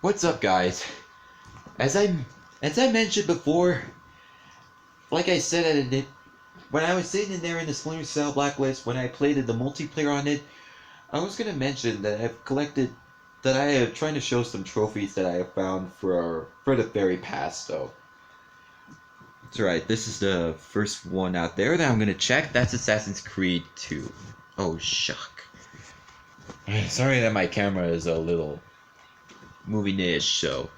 What's up, guys? As I as I mentioned before, like I said at it, when I was sitting in there in the Splinter Cell Blacklist, when I played the multiplayer on it, I was gonna mention that I am trying to show some trophies that I have found for the very past. Though that's right. This is the first one out there that I'm gonna check. That's Assassin's Creed 2. Oh shuck. Sorry that my camera is a little moving-ish, so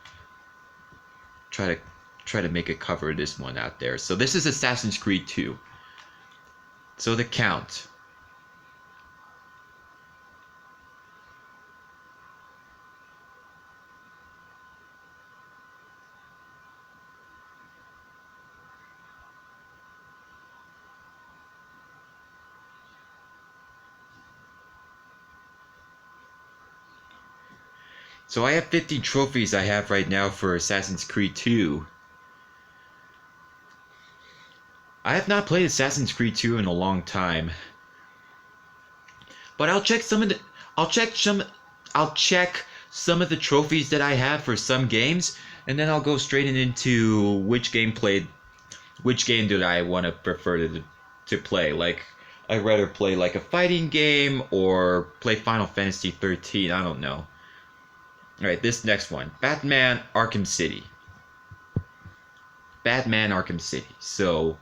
try to try to make a cover of this one out there. So this is Assassin's Creed 2. So the count. So I have 50 trophies I have right now for Assassin's Creed 2. I have not played Assassin's Creed 2 in a long time. But I'll check some of the trophies that I have for some games, and then I'll go straight into which game do I want to prefer to play. Like, I'd rather play like a fighting game or play Final Fantasy 13, I don't know. Alright, this next one. Batman Arkham City. Batman Arkham City. So,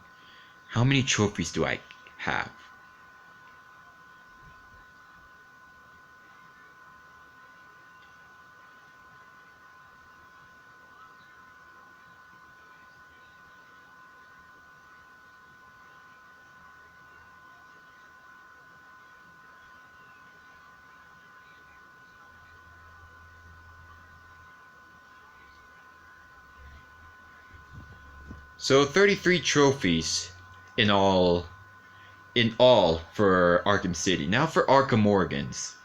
how many trophies do I have? So 33 trophies in all for Arkham City. Now for Arkham Origins.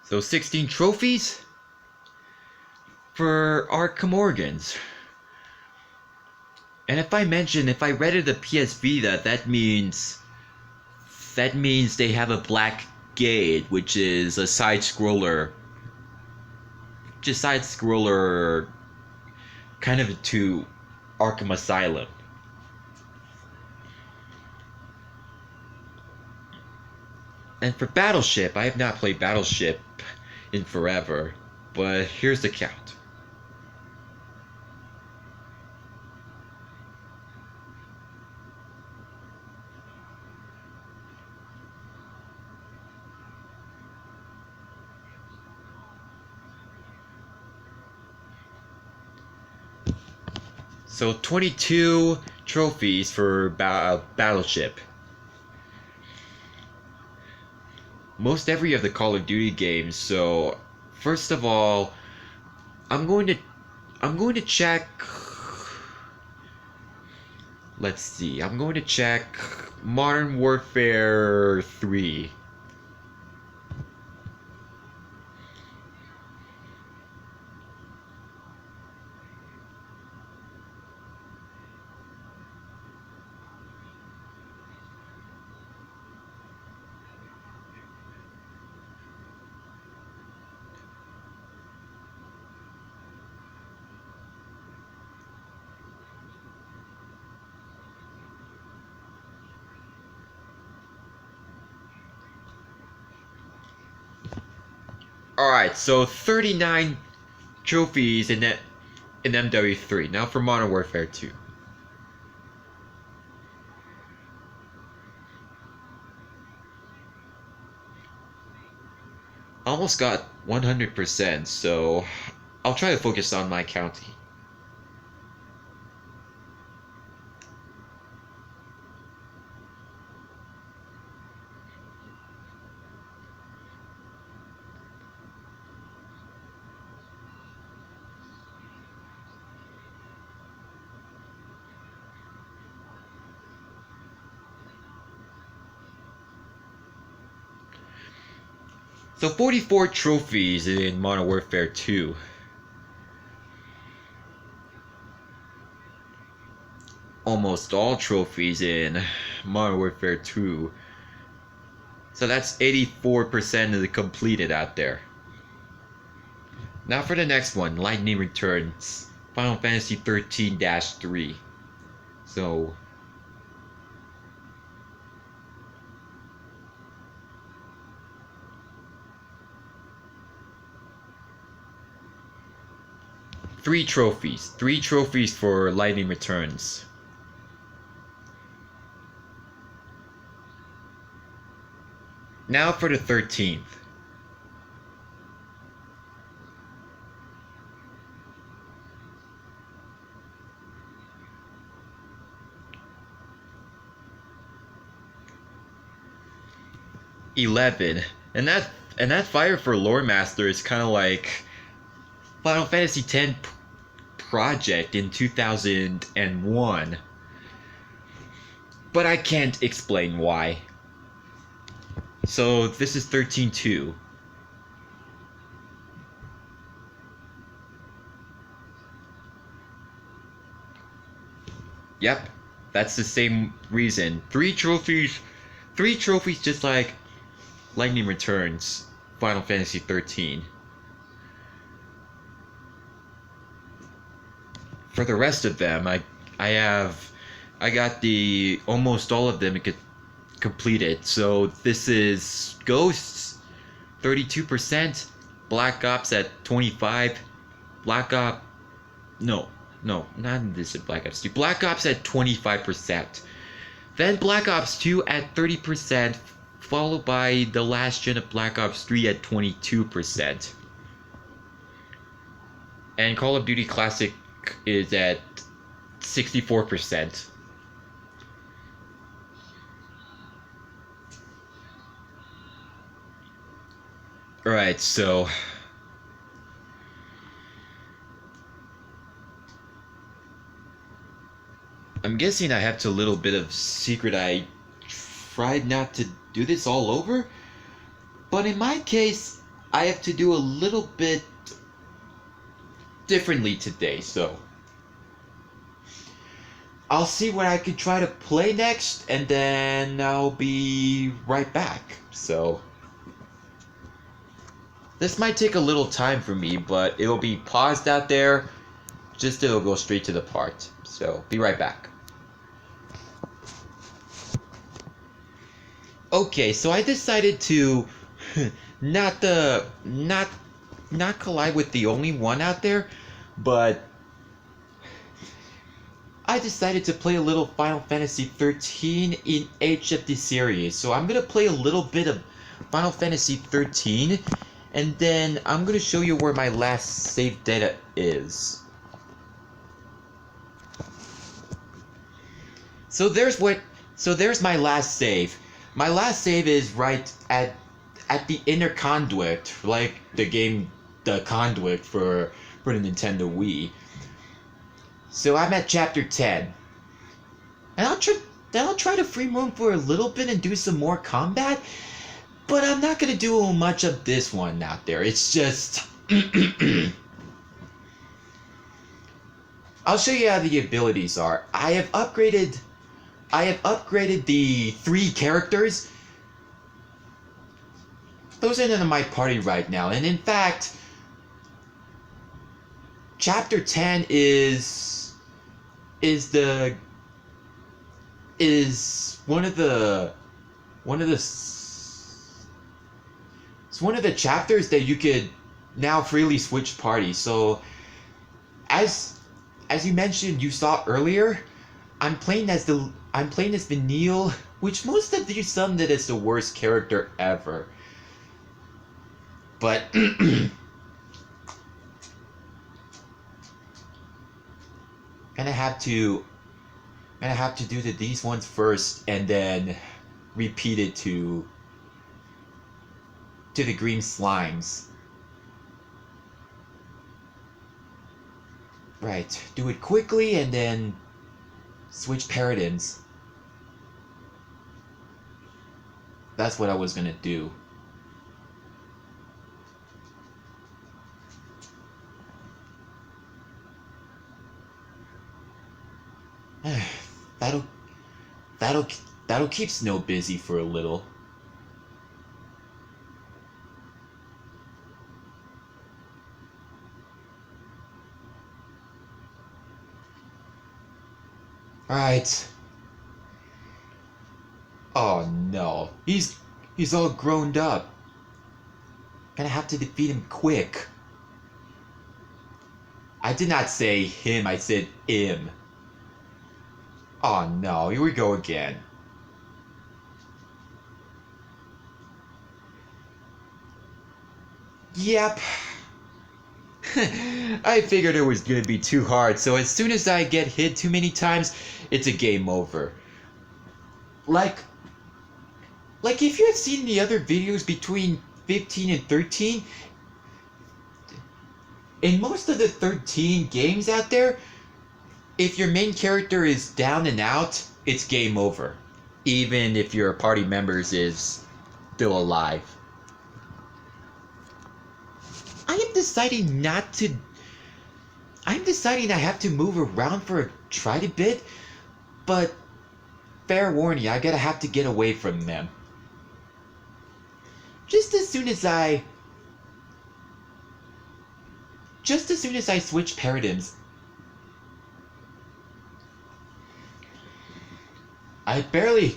So 16 trophies for Arkham Origins. And if I read it the PS Vita, that means they have a Black Gate, which is a side scroller kind of to Arkham Asylum. And for Battleship, I have not played Battleship in forever, but here's the count. So 22 trophies for Battleship. Most every of the Call of Duty games. So first of all, I'm going to check. Let's see. I'm going to check Modern Warfare 3. Alright, so 39 trophies in MW3. Now for Modern Warfare 2. Almost got 100%, so I'll try to focus on my county. So 44 trophies in Modern Warfare 2. Almost all trophies in Modern Warfare 2. So that's 84% of the completed out there. Now for the next one, Lightning Returns. Final Fantasy 13-3. So three trophies for Lightning Returns. Now for the 13th. $11, and that Fire for Lore Master is kind of like Final Fantasy X project in 2001, but I can't explain why. So this is 13-2. Yep, that's the same reason. Three trophies just like Lightning Returns, Final Fantasy 13. For the rest of them, I got the almost all of them completed. So this is Ghosts, 32%, Black Ops at 25, not this is Black Ops 2. Black Ops at 25%. Then Black Ops 2 at 30%, followed by the last gen of Black Ops 3 at 22%. And Call of Duty Classic is at 64%. Alright, so I'm guessing I have to a little bit of secret. I tried not to do this all over, but in my case, I have to do a little bit differently today, so I'll see what I can try to play next, and then I'll be right back. So this might take a little time for me, but it'll be paused out there, just it'll go straight to the part. So be right back. Okay, so I decided to not collide with the only one out there, but I decided to play a little Final Fantasy 13 in each of the series. So I'm gonna play a little bit of Final Fantasy 13, and then I'm gonna show you where my last save data is. So there's my last save. My last save is right at the inner conduit, like the conduit for the Nintendo Wii. So I'm at chapter 10. And I'll try to free roam for a little bit and do some more combat, but I'm not gonna do much of this one out there. It's just I'll show you how the abilities are. I have upgraded the 3 characters. Those are in my party right now, and in fact, chapter 10 is one of the chapters that you could now freely switch parties. So as you mentioned, you saw earlier, I'm playing as Vanille, which most of you summed it as the worst character ever. But gonna have to do these ones first, and then repeat it to the green slimes. Right, do it quickly and then switch paradigms. That's what I was gonna do. that'll that'll keep Snow busy for a little. Alright. Oh no. He's all grown up. Gonna have to defeat him quick. I did not say him, I said him. Oh no, here we go again. Yep. I figured it was gonna be too hard, so as soon as I get hit too many times, it's a game over. Like if you have seen the other videos between 15 and 13, in most of the 13 games out there, if your main character is down and out, it's game over. Even if your party members is still alive. I am deciding not to... I'm deciding I have to move around for a tiny bit, but fair warning, I gotta have to get away from them. Just as soon as I switch paradigms, I barely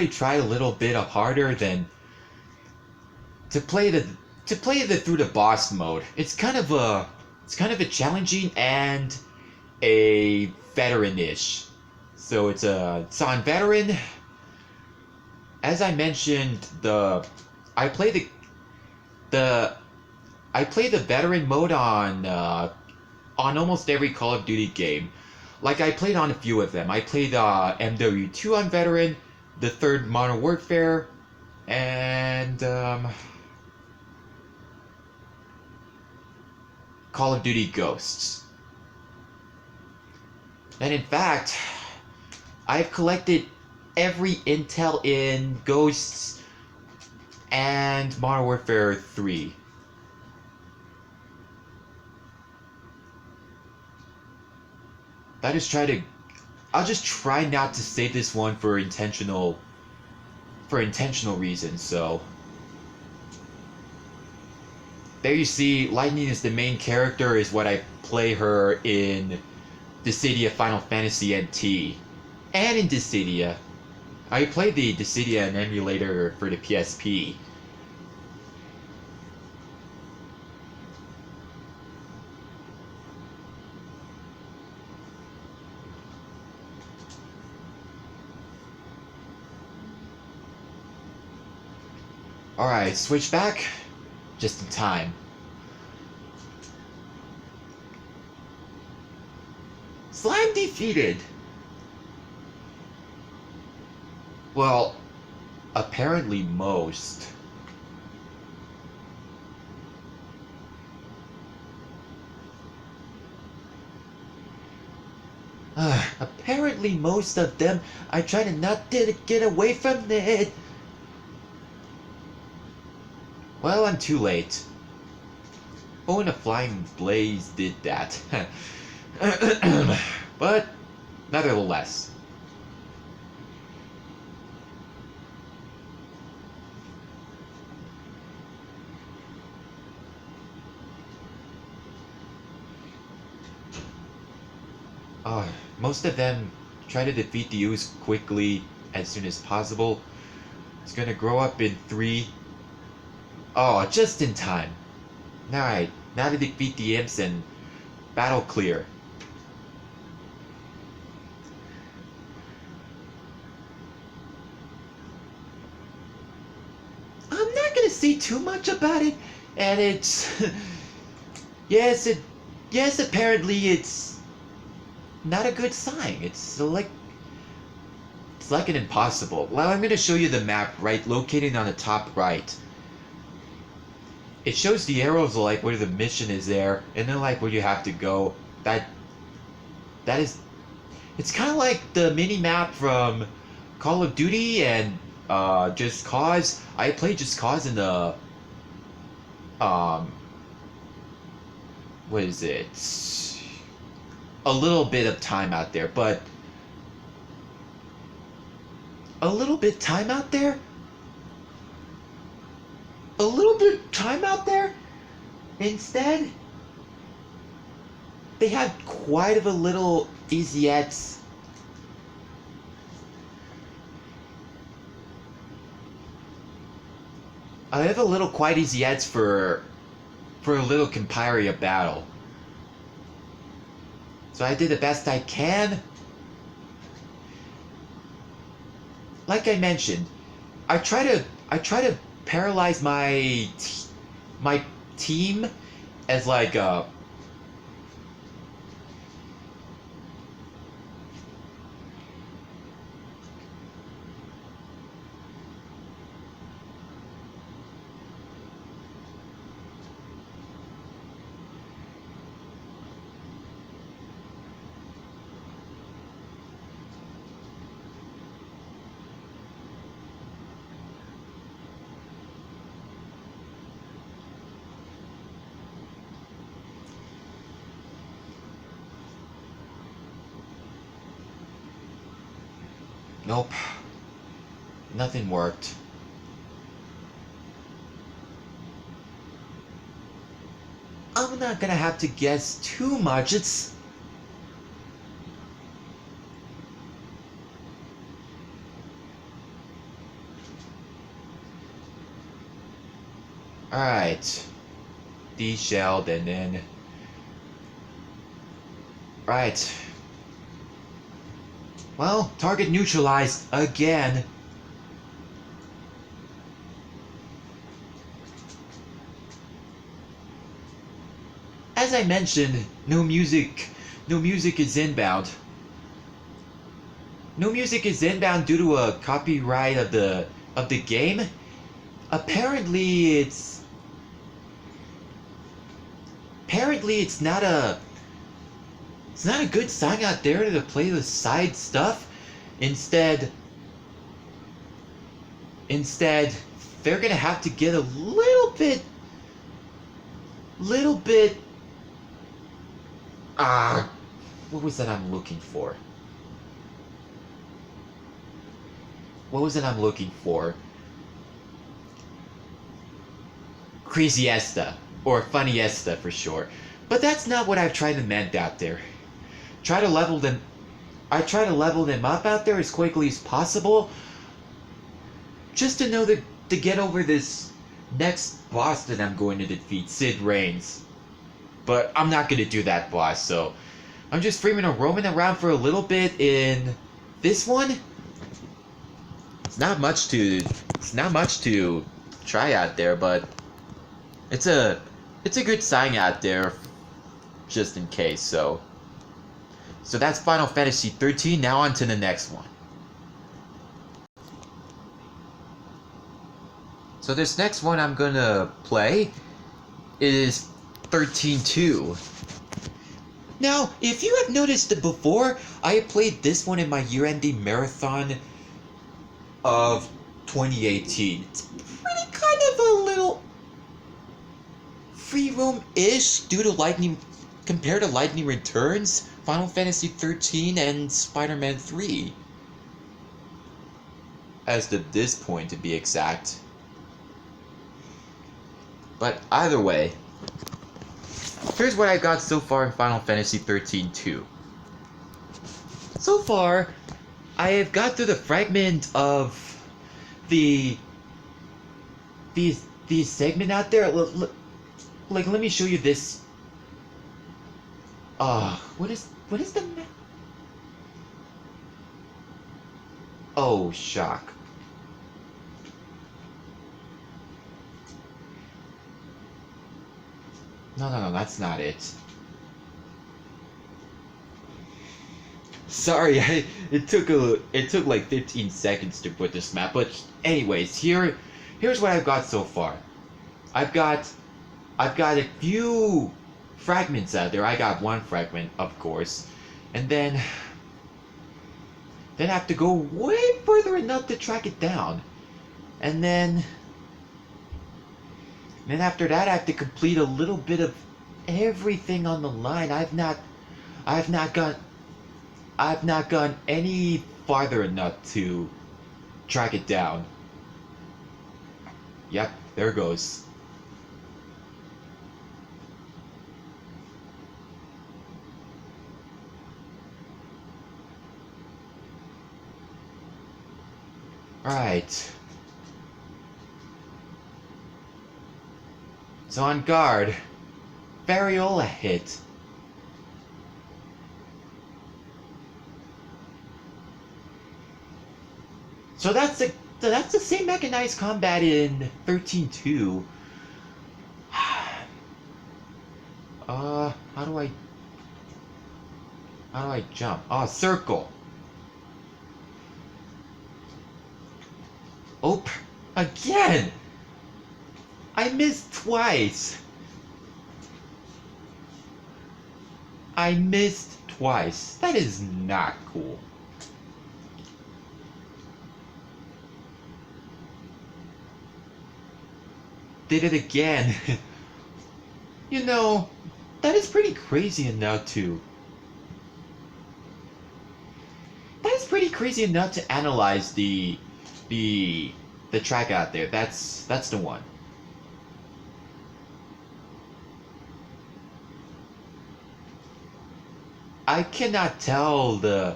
tried a little bit harder than to play the through the boss mode. It's kind of a challenging and a veteran-ish. So it's on veteran. As I mentioned, I play the veteran mode on almost every Call of Duty game. Like, I played on a few of them. I played MW2 on veteran, the third Modern Warfare, and Call of Duty Ghosts. And in fact, I've collected every intel in Ghosts and Modern Warfare 3. I'll just try not to save this one for intentional reasons, so. There you see, Lightning is the main character, is what I play her in Dissidia Final Fantasy NT. And in Dissidia. I played the Dissidia and emulator for the PSP. Alright, switch back. Just in time. Slime defeated! Well, apparently most. Apparently most of them. I try to not get away from it. Well, I'm too late. Oh, and a flying blaze did that. But, nevertheless. Most of them try to defeat the ooze quickly as soon as possible. It's gonna grow up in 3. Oh, just in time. Alright, now to defeat the imps and battle clear. I'm not gonna say too much about it, and it's... yes, apparently it's not a good sign. It's like an impossible. Well, I'm gonna show you the map, right, located on the top right. It shows the arrows like where the mission is there, and then like where you have to go. That is, it's kind of like the mini map from Call of Duty and Just Cause. I played Just Cause in the what is it? A little bit of time out there, but a little bit time out there. A little bit time out there. Instead, they had quite of a little Easy X. I have a little quite easy ads for a little Compiria battle. So I did the best I can. Like I mentioned, I try to paralyze my team as like a nope. Nothing worked. I'm not gonna have to guess too much. It's alright. D-shelled and then right. Well, target neutralized again. As I mentioned, no music is inbound. No music is inbound due to a copyright of the game. Apparently it's not a good sign out there to play the side stuff. Instead, they're gonna have to get a little bit what was that I'm looking for? Craziesta, or funniesta for short. But that's not what I've tried to mend out there. I try to level them up out there as quickly as possible, just to know that to get over this next boss that I'm going to defeat, Sid Reigns. But I'm not going to do that boss, so I'm just roaming around for a little bit in this one. It's not much to try out there, but it's a good sign out there, just in case. So that's Final Fantasy 13. Now on to the next one. So this next one I'm gonna play is 13-2. Now, if you have noticed it before, I have played this one in my year-ending marathon of 2018. It's pretty kind of a little free roam-ish due to compared to Lightning Returns, Final Fantasy 13, and Spider-Man 3. As of this point, to be exact. But either way, here's what I got so far in Final Fantasy 13-2. So far, I have got through the fragment of the segment out there. Like, let me show you this. What is the map? Oh, shock. No, that's not it. Sorry, it took like 15 seconds to put this map, but anyways, here's what I've got so far. I've got a few fragments out there. I got one fragment, of course, and then I have to go way further enough to track it down, and then after that I have to complete a little bit of everything on the line. I've not gone any farther enough to track it down. Yep, there it goes. Alright. So on guard, Variola hit. So that's the same mechanized combat in 13-2. How do I jump? Oh, circle. Oh, again! I missed twice. I missed twice. That is not cool. Did it again. You know, that is pretty crazy enough to... That is pretty crazy enough to analyze the track out there. That's the one. I cannot tell the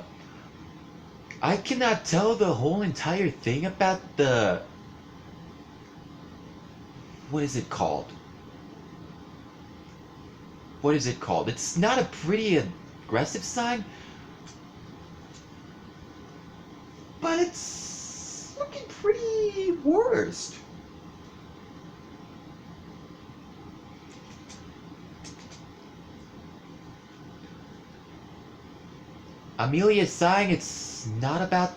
whole entire thing about the... What is it called? What is it called? It's not a pretty aggressive sign, but it's looking pretty worst. Amelia's sighing. It's not about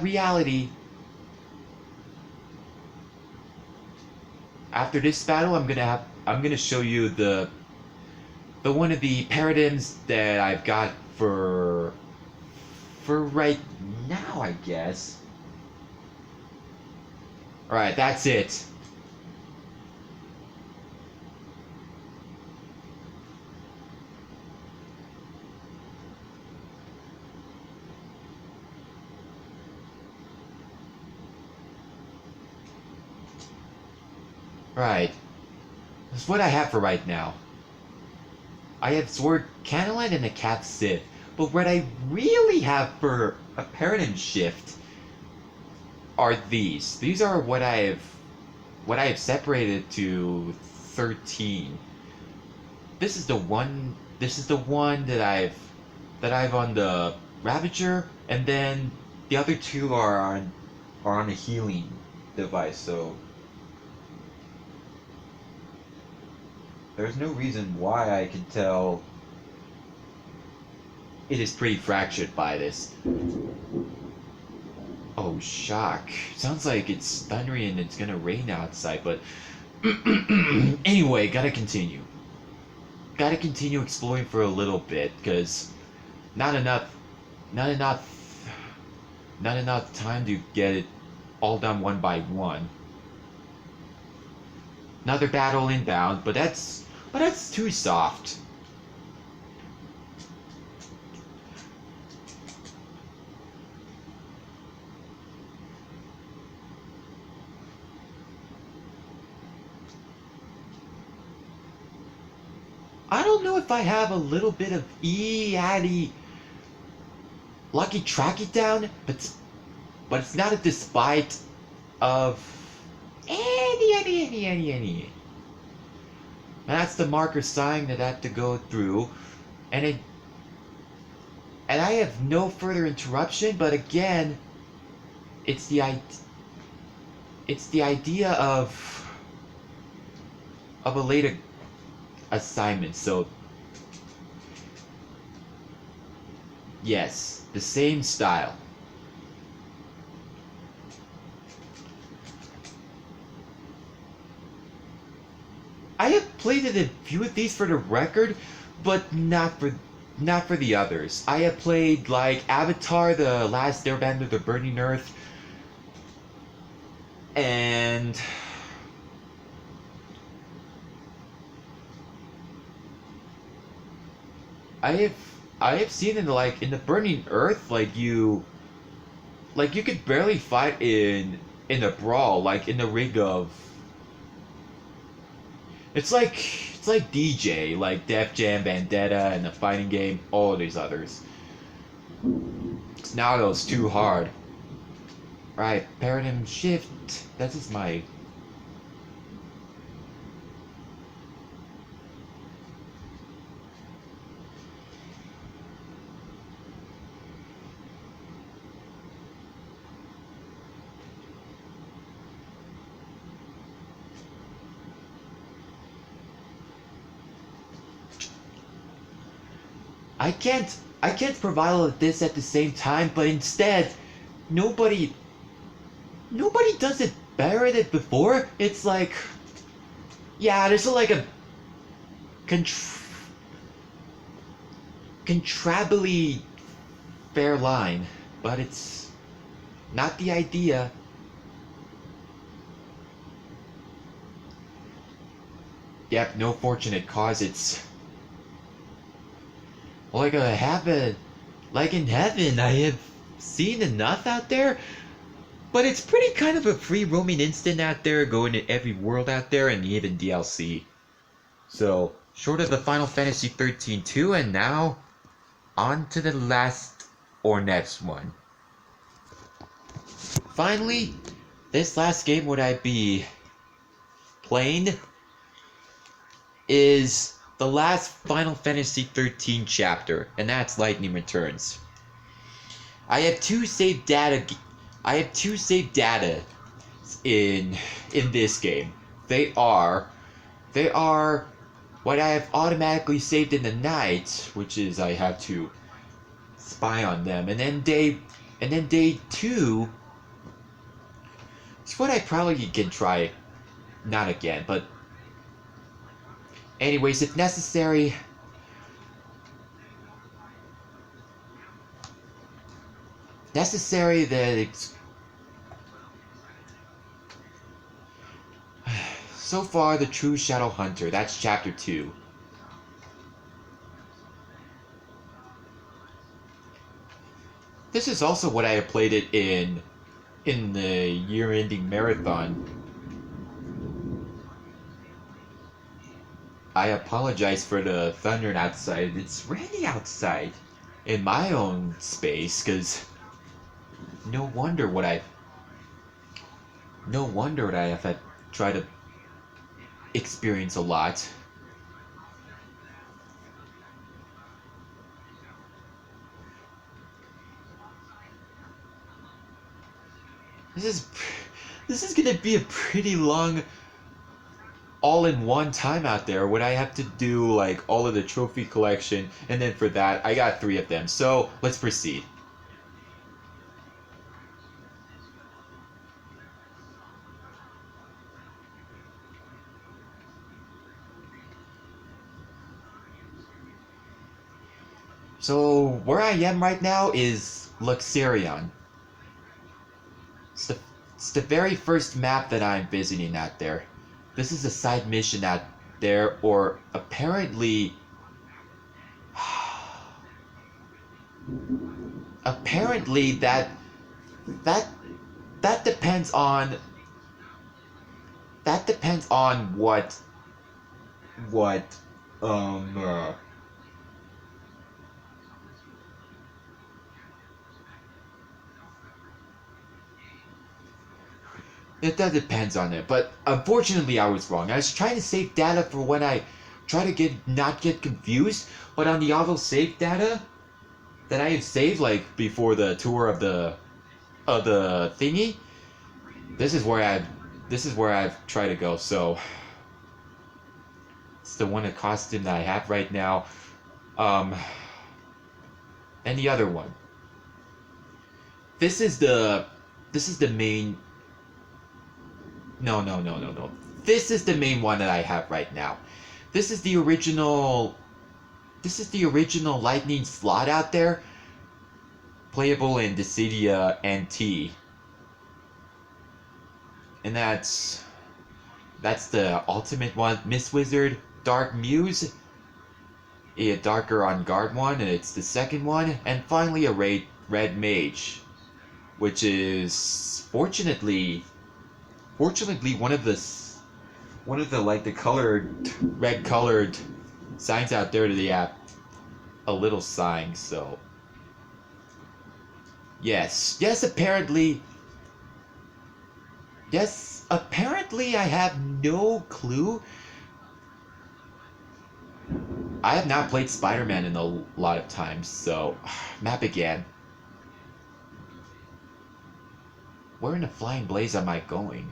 reality. After this battle, I'm gonna show you the one of the paradigms that I've got for right now, I guess. Alright, that's it. Right. That's what I have for right now. I have Sword Canaline and a Cat Sith. But what I really have for a paradigm shift are these. These are what I have separated to 13. This is the one that I've on the Ravager, and then the other two are on a healing device, so there's no reason why I can tell it is pretty fractured by this. Oh, shock. Sounds like it's thundering and it's gonna rain outside, but... Anyway, gotta continue. Gotta continue exploring for a little bit, because not enough time to get it all done one by one. Another battle inbound, but that's too soft. I don't know if I have a little bit of Addy Lucky Track It Down, but it's not a despite of any. That's the marker sign that I have to go through, and I have no further interruption. But again, it's the idea of a later assignment. So yes, the same style. I have played a few of these for the record, but not for the others. I have played like Avatar: The Last Airbender, The Burning Earth, and I have seen in the Burning Earth, like you like you could barely fight in a brawl, like in the ring of. It's like DJ, like Def Jam, Vendetta, and the fighting game, all of these others. Naruto's too hard. Right, paradigm shift. That is my. I can't provide all of this at the same time, but instead, nobody does it better than before. It's like, yeah, there's like a contrably fair line, but it's not the idea. Yep, no fortunate cause. It's like a heaven, like in heaven. I have seen enough out there, but it's pretty kind of a free roaming instant out there, going to every world out there, and even DLC. So, short of the Final Fantasy 13 2, and now on to the last or next one. Finally, this last game would I be playing is the last Final Fantasy 13 chapter, and that's Lightning Returns. I have two saved data in this game. They are what I have automatically saved in the night, which is I have to spy on them, and then day 2 is what I probably can try, not again, but anyways, if necessary, that it's so far the true Shadow Hunter. That's chapter 2. This is also what I have played it in the year-ending marathon. I apologize for the thunder outside. It's raining outside in my own space, because no wonder what I have had tried to experience a lot. This is gonna be a pretty long all-in-one time out there when I have to do like all of the trophy collection, and then for that I got 3 of them. So let's proceed. So where I am right now is Luxerion. It's the very first map that I'm visiting out there. This is a side mission out there, or apparently that depends on what that depends on it, but unfortunately I was wrong. I was trying to save data for when I try to not get confused, but on the auto save data that I have saved, like before the tour of the thingy, this is where I've tried to go. So it's the one costume that I have right now. And the other one. This is the main. No. This is the main one that I have right now. This is the original Lightning slot out there. Playable in Dissidia NT. And that's the ultimate one. Miss Wizard, Dark Muse, a Darker on Guard one, and it's the second one. And finally a Red Mage. which is fortunately one of the like the colored red colored signs out there that they have a little sign. So apparently I have no clue. I have not played Spider-Man in a lot of times, so map again. Where in the flying blaze am I going?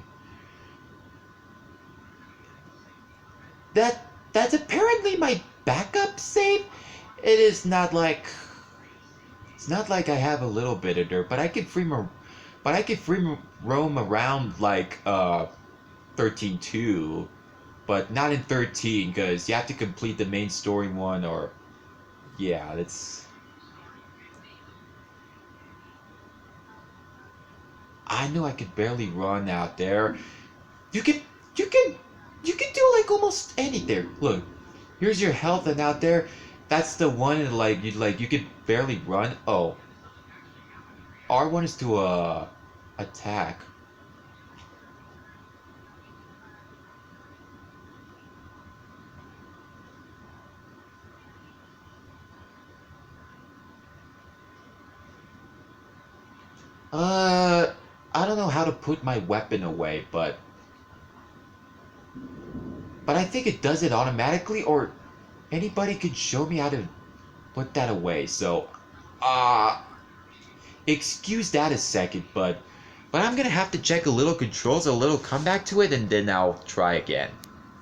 That's apparently my backup save. It is not like it's not like I have a little bit of dirt, but I can roam around like 13.2, but not in 13 because you have to complete the main story one or yeah, that's I knew I could barely run out there. You can you can you can do like almost anything. Look, here's your health and out there, that's the one and like you could barely run. Oh, R1 is to attack. I don't know how to put my weapon away, but I think it does it automatically, or anybody could show me how to put that away. So, uh, excuse that a second, but I'm gonna have to check a little controls, a little come back to it, and then I'll try again.